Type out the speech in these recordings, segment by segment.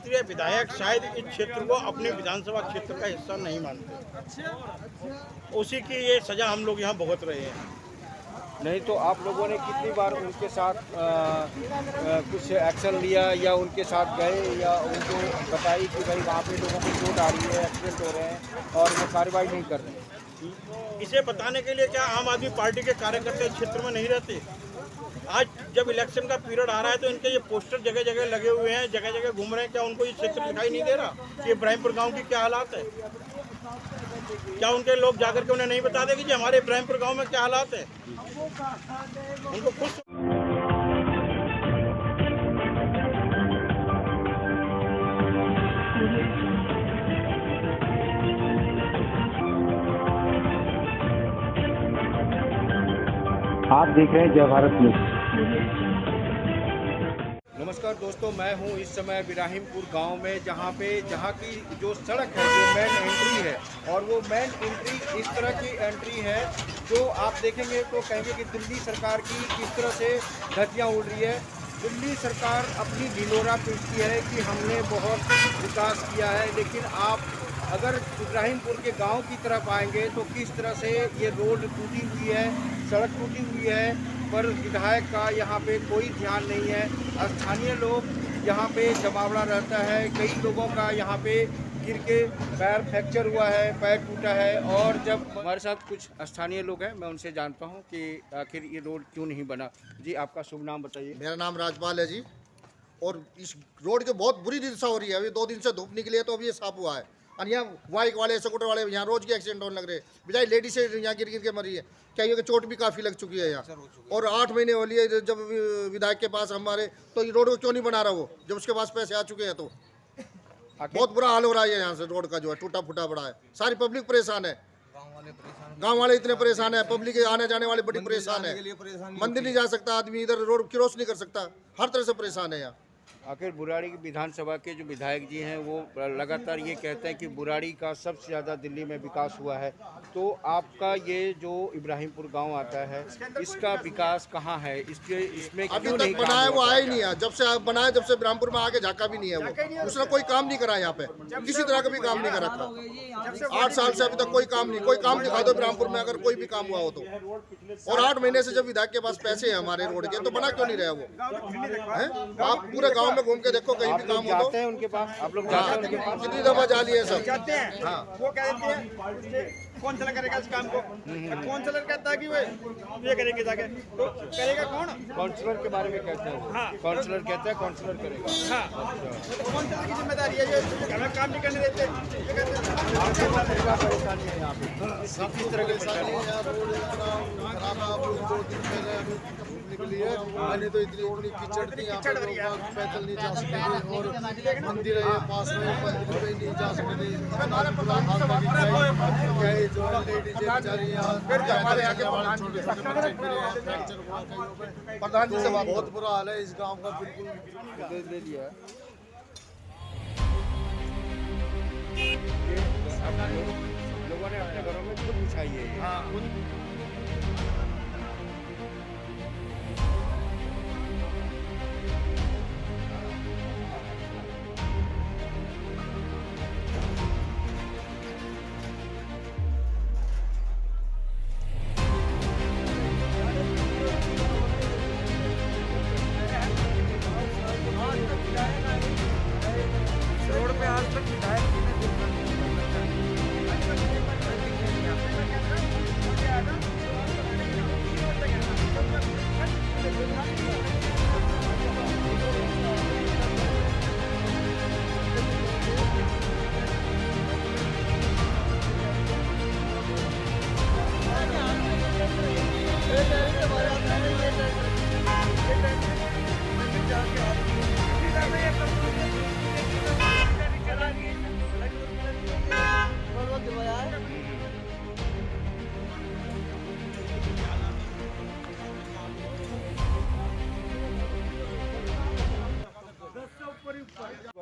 क्षेत्रीय विधायक शायद इस क्षेत्र को अपने विधानसभा क्षेत्र का हिस्सा नहीं मानते। उसी की ये सजा हम लोग यहाँ भुगत रहे हैं। नहीं तो आप लोगों ने कितनी बार उनके साथ कुछ एक्शन लिया या उनके साथ गए या उनको बताई कि भाई वहाँ पे लोगों को चोट आ रही है, एक्सीडेंट हो रहे हैं और वो कार्रवाई नहीं कर रहे हैं? इसे बताने के लिए क्या आम आदमी पार्टी के कार्यकर्ता इस क्षेत्र में नहीं रहते? आज जब इलेक्शन का पीरियड आ रहा है तो इनके ये पोस्टर जगह जगह लगे हुए हैं, जगह जगह घूम रहे हैं। क्या उनको ये क्षेत्र दिखाई नहीं दे रहा कि इब्राहिमपुर गांव की क्या हालात है? क्या उनके लोग जाकर के उन्हें नहीं बता देंगे कि हमारे इब्राहिमपुर गांव में क्या हालात है? उनको खुश आप देख रहे हैं जय भारत न्यूज़। नमस्कार दोस्तों, मैं हूं इस समय इब्राहिमपुर गांव में, जहां की जो सड़क है, जो मेन एंट्री है, और वो मेन एंट्री इस तरह की एंट्री है जो आप देखेंगे तो कहेंगे कि दिल्ली सरकार की किस तरह से धज्जियां उड़ रही है। दिल्ली सरकार अपनी ढिंढोरा पीटती है कि हमने बहुत विकास किया है, लेकिन आप अगर इब्राहिमपुर के गांव की तरफ आएंगे तो किस तरह से ये रोड टूटी हुई है, सड़क टूटी हुई है, पर विधायक का यहाँ पे कोई ध्यान नहीं है। स्थानीय लोग यहाँ पे जमावड़ा रहता है, कई लोगों का यहाँ पे गिर के पैर फ्रैक्चर हुआ है, पैर टूटा है। और जब हमारे साथ कुछ स्थानीय लोग हैं, मैं उनसे जानता हूँ कि आखिर ये रोड क्यों नहीं बना। जी, आपका शुभ नाम बताइए। मेरा नाम राजपाल है जी। और इस रोड की बहुत बुरी दिशा हो रही है। अभी 2 दिन से धूप निकली है तो अभी ये साफ हुआ है। और यहाँ बाइक वाले, स्कूटर वाले यहाँ रोज के एक्सीडेंट होने लग रहे हैं। बेचारी लेडीज से यहाँ गिर गिर के मरी है। क्या ये चोट भी काफ़ी लग चुकी है यहाँ। और 8 महीने हो लिए जब विधायक के पास हमारे, तो ये रोड को क्यों नहीं बना रहा वो, जब उसके पास पैसे आ चुके हैं। तो बहुत बुरा हाल हो रहा है यहाँ से, रोड का जो है टूटा फूटा पड़ा है। सारी पब्लिक परेशान है, गांव वाले इतने परेशान है, पब्लिक आने जाने वाले बड़ी परेशान है। मंदिर नहीं जा सकता आदमी, इधर रोड क्रॉस नहीं कर सकता, हर तरह से परेशान है यहाँ। आखिर बुराड़ी की विधानसभा के जो विधायक जी हैं वो लगातार ये कहते हैं कि बुराड़ी का सबसे ज़्यादा दिल्ली में विकास हुआ है। तो आपका ये जो इब्राहिमपुर गांव आता है, इसका विकास कहाँ है? इसमें अभी क्यों तक नहीं बनाया काम वो हुआ? आया ही नहीं है। जब से बनाया, जब से इब्राहिमपुर में आके झाका भी नहीं है वो। उसने कोई काम नहीं करा यहाँ पे, किसी तरह का भी काम नहीं करा था। 8 साल से अभी तक कोई काम नहीं। कोई काम दिखा दो इब्राहिमपुर में, अगर कोई भी काम हुआ हो तो। और 8 महीने से जब विधायक के पास पैसे हैं हमारे रोड के, तो बना क्यों नहीं रहा वो? आप पूरे गाँव में घूम के देखो, कहीं आप भी लोग काम हो जाते हैं उनके पास? आप लोग जाते हैं उनके पास? कितनी दफा जा लिए सब जाते हैं। हाँ। वो कह देते हैं कौन चला करेगा इस काम को। कौन चला कहता है कि वो ये करेंगे जाके, तो करेगा कौन? काउंसलर के बारे में कहते हैं। हाँ। काउंसलर कहते हैं काउंसलर करेगा। हाँ, तो कौन चला की जिम्मेदारी है? ये घर में काम नहीं करने देते, ये कहते हैं। आपके पास क्या परेशानी है यहाँ पे? किस तरह की परेशानी है? निकली है। मैंने तो इतनी कीचड़ थी यहाँ पे, लोग पैदल नहीं जा सकते थे। और मंदिर है पास में, मंदिर में नहीं जा सकते थे। क्या है जो लेडीज बेचारी हमारे आगे छोटे छोटे बच्चे गिरे हैं, फ्रैक्चर हुआ कईयों पे। प्रधान जी से बहुत बुरा हाल है इस गांव का, बिल्कुल ले लिया है। लोगों ने अपने घरों में खुद बिछाई है। रोड पे आज तक विधायक जी ने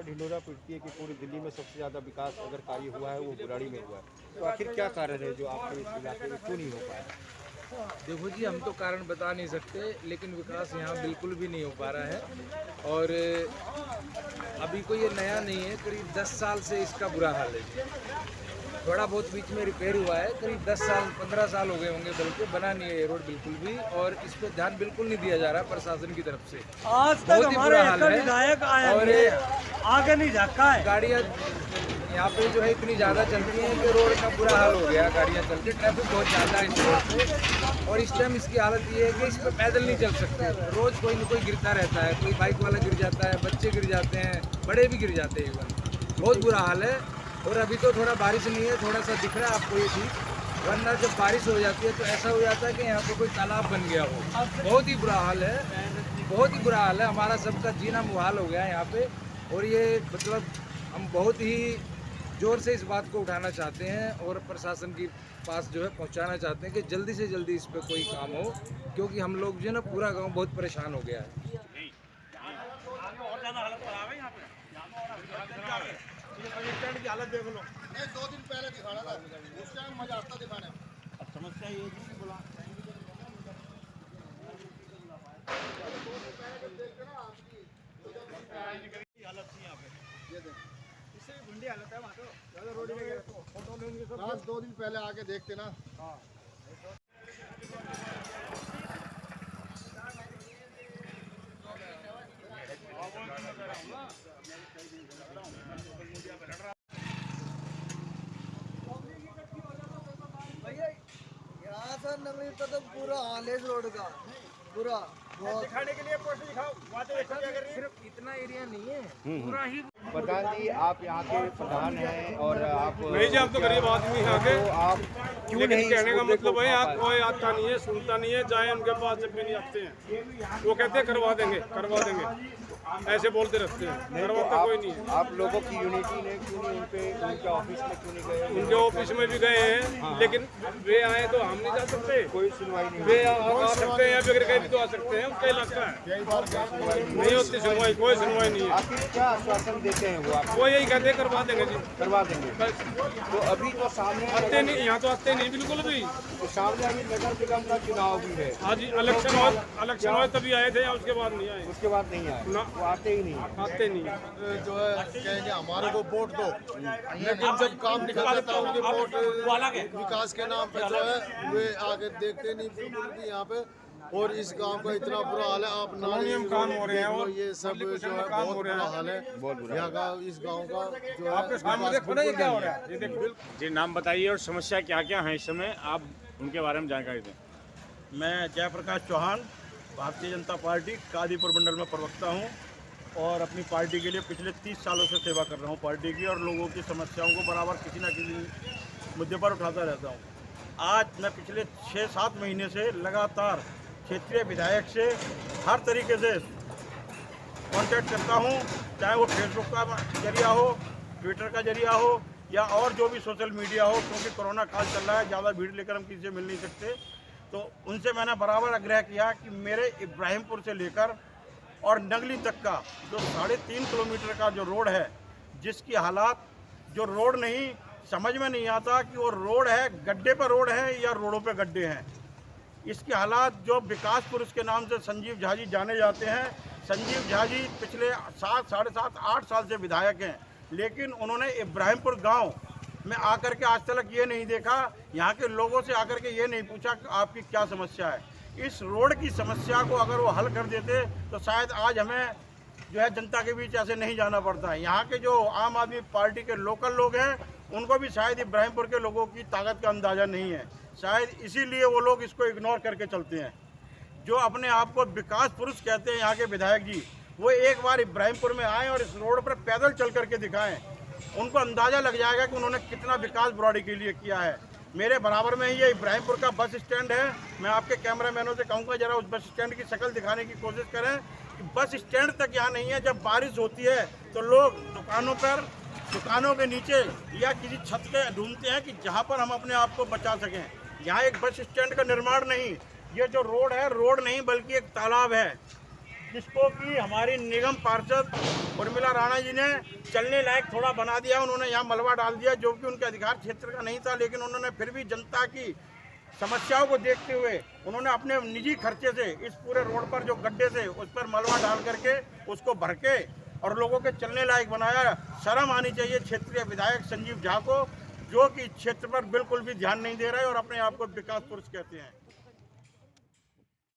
ढिंढोरा पीटती है कि पूरी दिल्ली में सबसे ज़्यादा विकास अगर कार्य हुआ है वो बुराड़ी में हुआ है। तो आखिर क्या कारण है जो आपके इस इलाके में क्यों नहीं हो पाया? देखो जी, हम तो कारण बता नहीं सकते, लेकिन विकास यहाँ बिल्कुल भी नहीं हो पा रहा है। और अभी कोई ये नया नहीं है, करीब 10 साल से इसका बुरा हाल है। थोड़ा बहुत बीच में रिपेयर हुआ है, करीब 10 साल 15 साल हो गए होंगे, बल्कि बना नहीं है ये रोड बिल्कुल भी। और इस पर ध्यान बिल्कुल नहीं दिया जा रहा प्रशासन की तरफ से। आज तक हमारे विधायक आया और आगे नहीं झाका है। गाड़ियाँ यहाँ पे जो है इतनी ज़्यादा चलती हैं कि रोड का बुरा हाल हो गया। गाड़ियाँ चलती, ट्रैफिक बहुत ज़्यादा है इस रोड पे। और इस टाइम इसकी हालत ये है कि इस पर पैदल नहीं चल सकते। रोज़ कोई न कोई गिरता रहता है, कोई बाइक वाला गिर जाता है, बच्चे गिर जाते हैं, बड़े भी गिर जाते हैं इवन। बहुत बुरा हाल है। और अभी तो थोड़ा बारिश नहीं है, थोड़ा सा दिख रहा है आपको ये चीज़, वरना जब बारिश हो जाती है तो ऐसा हो जाता है कि यहाँ पर कोई तालाब बन गया हो। बहुत ही बुरा हाल है, बहुत ही बुरा हाल है। हमारा सबका जीना मुहाल हो गया है यहाँ पे। और ये मतलब हम बहुत ही जोर से इस बात को उठाना चाहते हैं और प्रशासन के पास जो है पहुँचाना चाहते हैं कि जल्दी से जल्दी इस पर कोई काम हो, क्योंकि हम लोग जो है ना पूरा गाँव बहुत परेशान हो गया है। की हालत देख लो। 2 दिन पहले दिखाना था, उस टाइम मजा आता दिखाने में। अब समस्या ये है कि बोला हालत थी यहाँ पे, इससे गुंडी हालत है वहाँ तो ज़्यादा रोड में गया तो फोटो लेंगे सब। आज 2 दिन पहले आके देखते ना। हाँ यहाँ से नगरी का तो पूरा हाल है इस रोड का, पूरा दिखाने के लिए पोस्टर दिखाओ, वहाँ तो देखो क्या कर रही है। सिर्फ इतना एरिया नहीं है, पूरा ही। प्रधान जी, आप यहाँ के प्रधान हैं और आप नहीं जी, आप तो गरीब आदमी हैं आगे, तो आप क्यों लेकिन नहीं कहने का मुद्दे को मतलब है आप उठा कोई आता नहीं है, सुनता नहीं है, जाए उनके पास जब भी नहीं आते हैं वो कहते हैं करवा देंगे करवा देंगे, ऐसे बोलते रहते हैं, करवाता कोई नहीं है। आप लोगों की यूनिटी ने क्यों नहीं उनके ऑफिस में क्यों नहीं गए? उनके ऑफिस में भी गए हैं, लेकिन वे आए तो हम नहीं जा सकते, कोई सुनवाई नहीं वे आ सकते हैं, बगैर कहीं भी तो आ सकते हैं, उनका इलाका है, नहीं होती सुनवाई, कोई सुनवाई नहीं है। आखिर क्या आश्वासन देते हैं वो आपको? वो यही कहते हैं करवा देंगे जी, करवा देंगे। बस। तो अभी तो सामने आते नहीं, यहाँ तो आते नहीं बिल्कुल भी। तो सामने अभी नगर निगम का चुनाव भी है, आज इलेक्शन हुआ तभी आए थे, या उसके बाद नहीं आए, उसके बाद नहीं आए, ना। वो आते ही नहीं है। आते नहीं। जो है कहेंगे हमारे को वोट दो, लेकिन जब काम निकल जाता है उनके वोट विकास के नाम पे जो है वे आगे देखते नहीं बिल्कुल भी यहाँ पे। और इस गांव का इतना बुरा हाल है, आप कॉलोनियम काम हो रहे हैं और ये सब जो है बहुत बुरा हाल है यहाँ का, इस गांव का जो है। आपके सामने देखो ना ये क्या हो रहा है, ये देखो। जी, नाम बताइए और समस्या क्या क्या है इस समय, आप उनके बारे में जानकारी दें। मैं जयप्रकाश चौहान, भारतीय जनता पार्टी कादीपुर मंडल में प्रवक्ता हूँ और अपनी पार्टी के लिए पिछले 30 सालों से सेवा कर रहा हूँ पार्टी की, और लोगों की समस्याओं को बराबर किसी न किसी मुद्दे पर उठाता रहता हूँ। आज मैं पिछले 6-7 महीने से लगातार क्षेत्रीय विधायक से हर तरीके से कांटेक्ट करता हूँ, चाहे वो फेसबुक का जरिया हो, ट्विटर का जरिया हो, या और जो भी सोशल मीडिया हो, क्योंकि कोरोना काल चल रहा है, ज़्यादा भीड़ लेकर हम किसी से मिल नहीं सकते। तो उनसे मैंने बराबर आग्रह किया कि मेरे इब्राहिमपुर से लेकर और नगली तक का जो 3.5 किलोमीटर का जो रोड है, जिसकी हालात जो रोड नहीं समझ में नहीं आता कि वो रोड है गड्ढे पर रोड है या रोडों पे गड्ढे हैं। इसके हालात जो विकास पुरुष के नाम से संजीव झा जी जाने जाते हैं, संजीव झा जी पिछले 7, साढ़े 7, 8 साल से विधायक हैं, लेकिन उन्होंने इब्राहिमपुर गांव में आकर के आज तक ये नहीं देखा, यहाँ के लोगों से आकर के ये नहीं पूछा कि आपकी क्या समस्या है। इस रोड की समस्या को अगर वो हल कर देते तो शायद आज हमें जो है जनता के बीच ऐसे नहीं जाना पड़ता है। यहाँ के जो आम आदमी पार्टी के लोकल लोग हैं, उनको भी शायद इब्राहिमपुर के लोगों की ताकत का अंदाज़ा नहीं है, शायद इसीलिए वो लोग इसको इग्नोर करके चलते हैं। जो अपने आप को विकास पुरुष कहते हैं यहाँ के विधायक जी, वो एक बार इब्राहिमपुर में आएँ और इस रोड पर पैदल चल करके दिखाएं, उनको अंदाज़ा लग जाएगा कि उन्होंने कितना विकास बुराड़ी के लिए किया है। मेरे बराबर में ही ये इब्राहिमपुर का बस स्टैंड है। मैं आपके कैमरामैनों से कहूँगा जरा उस बस स्टैंड की शक्ल दिखाने की कोशिश करें कि बस स्टैंड तक यहाँ नहीं है। जब बारिश होती है तो लोग दुकानों पर, दुकानों के नीचे या किसी छत पे ढूंढते हैं कि जहाँ पर हम अपने आप को बचा सकें। यहाँ एक बस स्टैंड का निर्माण नहीं, ये जो रोड है रोड नहीं बल्कि एक तालाब है, जिसको कि हमारी निगम पार्षद उर्मिला राणा जी ने चलने लायक थोड़ा बना दिया। उन्होंने यहाँ मलबा डाल दिया जो कि उनके अधिकार क्षेत्र का नहीं था, लेकिन उन्होंने फिर भी जनता की समस्याओं को देखते हुए उन्होंने अपने निजी खर्चे से इस पूरे रोड पर जो गड्ढे थे उस पर मलबा डाल करके उसको भर के और लोगों के चलने लायक बनाया। शर्म आनी चाहिए क्षेत्रीय विधायक संजीव झा को, जो कि क्षेत्र पर बिल्कुल भी ध्यान नहीं दे रहे और अपने आप को विकास पुरुष कहते हैं।